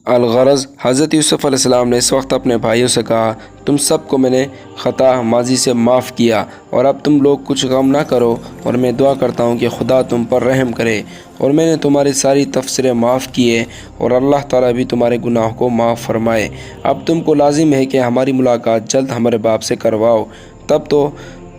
الغرض حضرت یوسف علیہ السلام نے اس وقت اپنے بھائیوں سے کہا، تم سب کو میں نے خطا ماضی سے معاف کیا اور اب تم لوگ کچھ غم نہ کرو، اور میں دعا کرتا ہوں کہ خدا تم پر رحم کرے، اور میں نے تمہاری ساری تقصیریں معاف کیے، اور اللہ تعالیٰ بھی تمہارے گناہوں کو معاف فرمائے۔ اب تم کو لازم ہے کہ ہماری ملاقات جلد ہمارے باپ سے کرواؤ، تب تو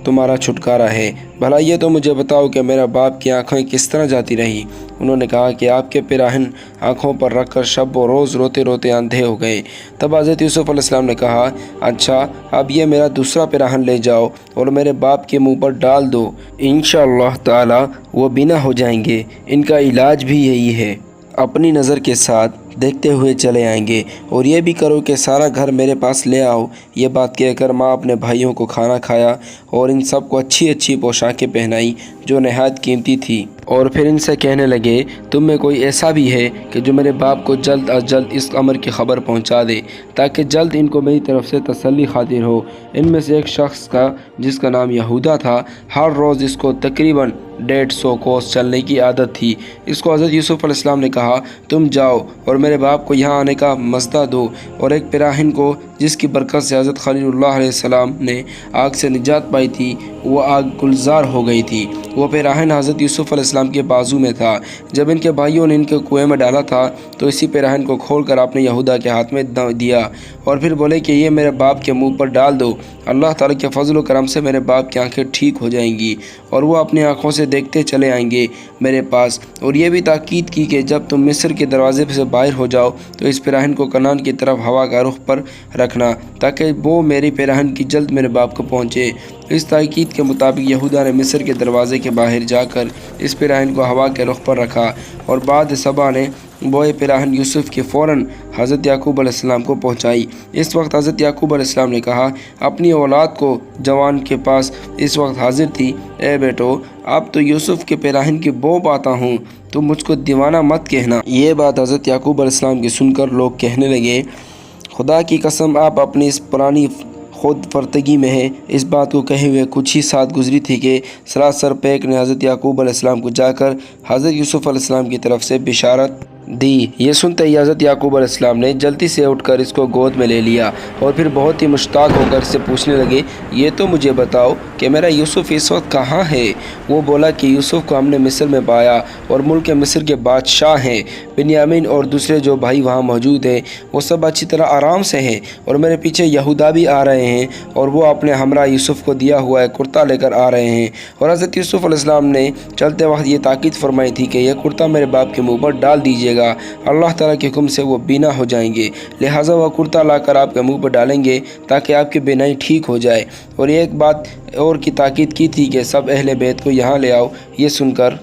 تمہارا چھٹکارا ہے۔ بھلا یہ تو مجھے بتاؤ کہ میرا باپ کی آنکھیں کس طرح جاتی رہیں؟ انہوں نے کہا کہ آپ کے پیراہن آنکھوں پر رکھ کر شب و روز روتے روتے اندھے ہو گئے۔ تب حضرت یوسف علیہ السلام نے کہا، اچھا اب یہ میرا دوسرا پیراہن لے جاؤ اور میرے باپ کے منہ پر ڈال دو، انشاءاللہ تعالی وہ بینا ہو جائیں گے۔ ان کا علاج بھی یہی ہے، اپنی نظر کے ساتھ دیکھتے ہوئے چلے آئیں گے، اور یہ بھی کرو کہ سارا گھر میرے پاس لے آؤ۔ یہ بات کہہ کر ماں اپنے بھائیوں کو کھانا کھایا اور ان سب کو اچھی اچھی پوشاکیں پہنائی جو نہایت قیمتی تھی، اور پھر ان سے کہنے لگے، تم میں کوئی ایسا بھی ہے کہ جو میرے باپ کو جلد از جلد اس امر کی خبر پہنچا دے، تاکہ جلد ان کو میری طرف سے تسلی خاطر ہو۔ ان میں سے ایک شخص کا جس کا نام یہودا تھا، ہر روز اس کو تقریباً 150 کوس چلنے کی عادت تھی۔ اس کو حضرت یوسف علیہ السلام نے کہا، تم جاؤ اور میرے باپ کو یہاں آنے کا مژدہ دو، اور ایک پیراہن کو جس کی برکت سے حضرت خلیل اللہ علیہ السلام نے آگ سے نجات پائی تھی، وہ آگ گلزار ہو گئی تھی۔ وہ پیراہن حضرت یوسف علیہ السلام کے بازو میں تھا۔ جب ان کے بھائیوں نے ان کے کنویں میں ڈالا تھا تو اسی پیراہن کو کھول کر آپ نے یہودا کے ہاتھ میں دیا، اور پھر بولے کہ یہ میرے باپ کے منہ پر ڈال دو، اللہ تعالیٰ کے فضل و کرم سے میرے باپ کی آنکھیں ٹھیک ہو جائیں گی، اور وہ اپنی آنکھوں سے دیکھتے چلے آئیں گے میرے پاس۔ اور یہ بھی تاکید کی کہ جب تم مصر کے دروازے سے باہر ہو جاؤ تو اس پیراہن کو کنعان کی طرف ہوا کا رخ پر رکھنا، تاکہ وہ میری پیراہن کی جلد میرے باپ کو پہنچے۔ اس تاکید کے مطابق یہودا نے مصر کے دروازے کے باہر جا کر اس پیراہن کو ہوا کے رخ پر رکھا، اور بعد صبح نے وہ پیراہن یوسف کی فوراً حضرت یعقوب علیہ السلام کو پہنچائی۔ اس وقت حضرت یعقوب علیہ السلام نے کہا اپنی اولاد کو، جوان کے پاس اس وقت حاضر تھی، اے بیٹو، اب تو یوسف کے پیراہن کی بو پاتا ہوں، تم مجھ کو دیوانہ مت کہنا۔ یہ بات حضرت یعقوب علیہ السلام کی سن کر لوگ کہنے لگے، خدا کی قسم آپ اپنی اس پرانی خود فرتگی میں ہے۔ اس بات کو کہے ہوئے کچھ ہی ساتھ گزری تھی کہ سراسر پیک نے حضرت یعقوب علیہ السلام کو جا کر حضرت یوسف علیہ السلام کی طرف سے بشارت دی۔ یہ سنتے ہی حضرت یعقوب علیہ السلام نے جلدی سے اٹھ کر اس کو گود میں لے لیا، اور پھر بہت ہی مشتاق ہو کر سے پوچھنے لگے، یہ تو مجھے بتاؤ کہ میرا یوسف اس وقت کہاں ہے؟ وہ بولا کہ یوسف کو ہم نے مصر میں پایا، اور ملک مصر کے بادشاہ ہیں بنیامین اور دوسرے جو بھائی وہاں موجود ہیں وہ سب اچھی طرح آرام سے ہیں، اور میرے پیچھے یہودا بھی آ رہے ہیں، اور وہ اپنے ہمراہ یوسف کو دیا ہوا ہے کرتا لے کر آ رہے ہیں۔ اور حضرت یوسف علیہ السلام نے چلتے وقت یہ تاکید فرمائی تھی کہ یہ کرتا میرے باپ کے منہ پر ڈال دیجیے گا، اللہ تعالیٰ کے حکم سے وہ بینا ہو جائیں گے، لہٰذا وہ کرتا لا کر آپ کے منہ پر ڈالیں گے تاکہ آپ کی بینائی ٹھیک ہو جائے۔ اور ایک بات اور کی تاکید کی تھی کہ سب اہل بیت کو یہاں لے آؤ۔ یہ سن کر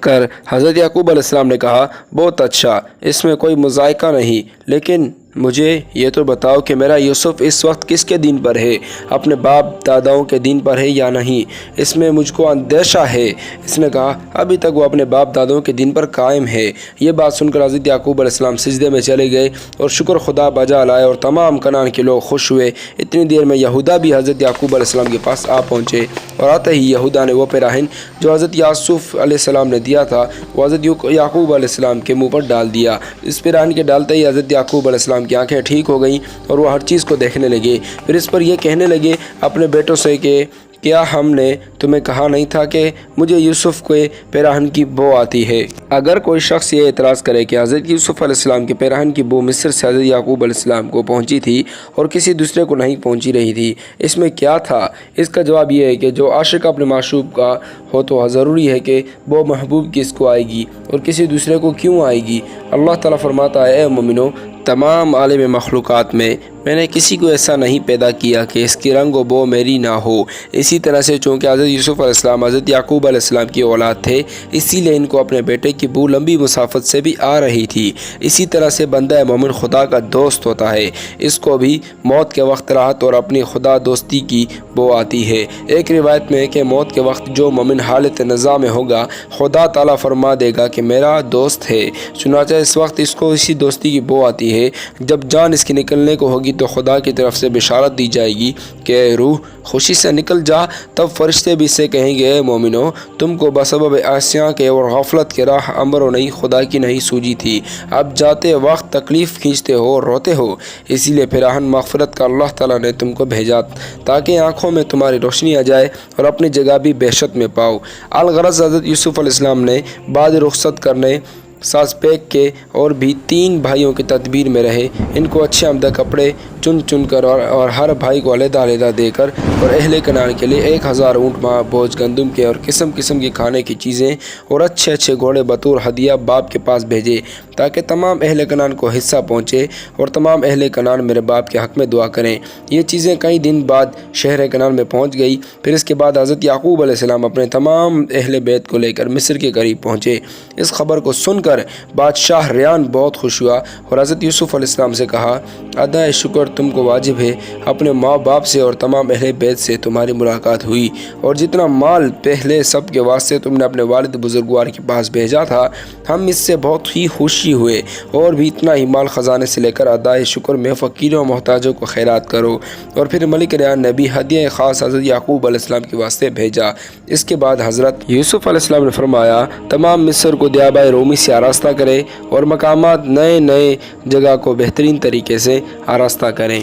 حضرت یعقوب علیہ السلام نے کہا، بہت اچھا، اس میں کوئی مذائقہ نہیں، لیکن مجھے یہ تو بتاؤ کہ میرا یوسف اس وقت کس کے دین پر ہے؟ اپنے باپ داداؤں کے دین پر ہے یا نہیں؟ اس میں مجھ کو اندیشہ ہے۔ اس نے کہا، ابھی تک وہ اپنے باپ داداؤں کے دین پر قائم ہے۔ یہ بات سن کر حضرت یعقوب علیہ السلام سجدے میں چلے گئے اور شکر خدا بجا لائے، اور تمام کنعان کے لوگ خوش ہوئے۔ اتنی دیر میں یہودا بھی حضرت یعقوب علیہ السلام کے پاس آ پہنچے، اور آتے ہی یہودا نے وہ پیراہن جو حضرت یوسف علیہ السلام نے دیا تھا وہ حضرت یعقوب علیہ السلام کے منہ پر ڈال دیا۔ اس پیراہن کے ڈالتے ہی حضرت یعقوب علیہ السلام کی آنکھیں ٹھیک ہو گئیں، اور وہ ہر چیز کو دیکھنے لگے۔ پھر اس پر یہ کہنے لگے اپنے بیٹوں سے کہ کیا ہم نے تمہیں کہا نہیں تھا کہ مجھے یوسف کے پیراہن کی بو آتی ہے؟ اگر کوئی شخص یہ اعتراض کرے کہ حضرت یوسف علیہ السلام کے پیراہن کی بو مصر سے حضرت یعقوب علیہ السلام کو پہنچی تھی اور کسی دوسرے کو نہیں پہنچی رہی تھی، اس میں کیا تھا؟ اس کا جواب یہ ہے کہ جو عاشق اپنے معشوق کا ہو تو ضروری ہے کہ وہ محبوب کی اس کو آئے گی، اور کسی دوسرے کو کیوں آئے گی؟ اللہ تعالیٰ فرماتا ہے، اے مومنو، تمام عالم مخلوقات میں نے کسی کو ایسا نہیں پیدا کیا کہ اس کی رنگ و بو میری نہ ہو۔ اسی طرح سے چونکہ حضرت یوسف علیہ السلام حضرت یعقوب علیہ السلام کی اولاد تھے، اسی لیے ان کو اپنے بیٹے کی بو لمبی مسافت سے بھی آ رہی تھی۔ اسی طرح سے بندہ مومن خدا کا دوست ہوتا ہے، اس کو بھی موت کے وقت راحت اور اپنی خدا دوستی کی بو آتی ہے۔ ایک روایت میں ہے کہ موت کے وقت جو مومن حالت نزاع میں ہوگا، خدا تعالیٰ فرما دے گا کہ میرا دوست ہے، چنانچہ اس وقت اس کو اسی دوستی کی بو آتی ہے۔ ہے۔ جب جان اس کی نکلنے کو ہوگی تو خدا کی طرف سے بشارت دی جائے گی کہ اے روح خوشی سے نکل جا۔ تب فرشتے بھی اس سے کہیں گے اے مومنو، تم کو بسبب عصیاں کے اور غفلت کے راہ امر نہیں خدا کی نہیں سوجی تھی، اب جاتے وقت تکلیف کھینچتے ہو اور روتے ہو، اسی لیے پھراہن مغفرت کا اللہ تعالیٰ نے تم کو بھیجا تاکہ آنکھوں میں تمہاری روشنی آ جائے اور اپنی جگہ بھی بہشت میں پاؤ۔ الغرض حضرت یوسف علیہ السلام نے بعد رخصت کرنے ساز پیک کے اور بھی 3 بھائیوں کی تدبیر میں رہے۔ ان کو اچھے عمدہ کپڑے چن چن کر اور ہر بھائی کو علیحدہ علیحدہ دے کر اور اہل کنعان کے لیے 1000 اونٹ ماہ بوجھ گندم کے اور قسم قسم کی کھانے کی چیزیں اور اچھے اچھے گھوڑے بطور ہدیہ باپ کے پاس بھیجے تاکہ تمام اہل کنعان کو حصہ پہنچے اور تمام اہل کنعان میرے باپ کے حق میں دعا کریں۔ یہ چیزیں کئی دن بعد شہر کنعان میں پہنچ گئی۔ پھر اس کے بعد حضرت یعقوب علیہ السلام اپنے تمام اہل بیت کو لے کر مصر کے قریب پہنچے۔ اس خبر کو سن کر بادشاہ ریان بہت خوش ہوا اور حضرت یوسف علیہ السلام سے کہا، ادائے شکر تم کو واجب ہے، اپنے ماں باپ سے اور تمام اہل بیت سے تمہاری ملاقات ہوئی اور جتنا مال پہلے سب کے واسطے تم نے اپنے والد بزرگوار کے پاس بھیجا تھا، ہم اس سے بہت ہی خوشی ہوئے، اور بھی اتنا ہی مال خزانے سے لے کر ادائے شکر میں فقیروں و محتاجوں کو خیرات کرو۔ اور پھر ملک ریان نے بھی ہدیہ خاص حضرت یعقوب علیہ السلام کے واسطے بھیجا۔ اس کے بعد حضرت یوسف علیہ السلام نے فرمایا، تمام مصر کو دیابۂ رومی سے آراستہ کرے اور مقامات نئے نئے جگہ کو بہترین طریقے سے آراستہ کریں۔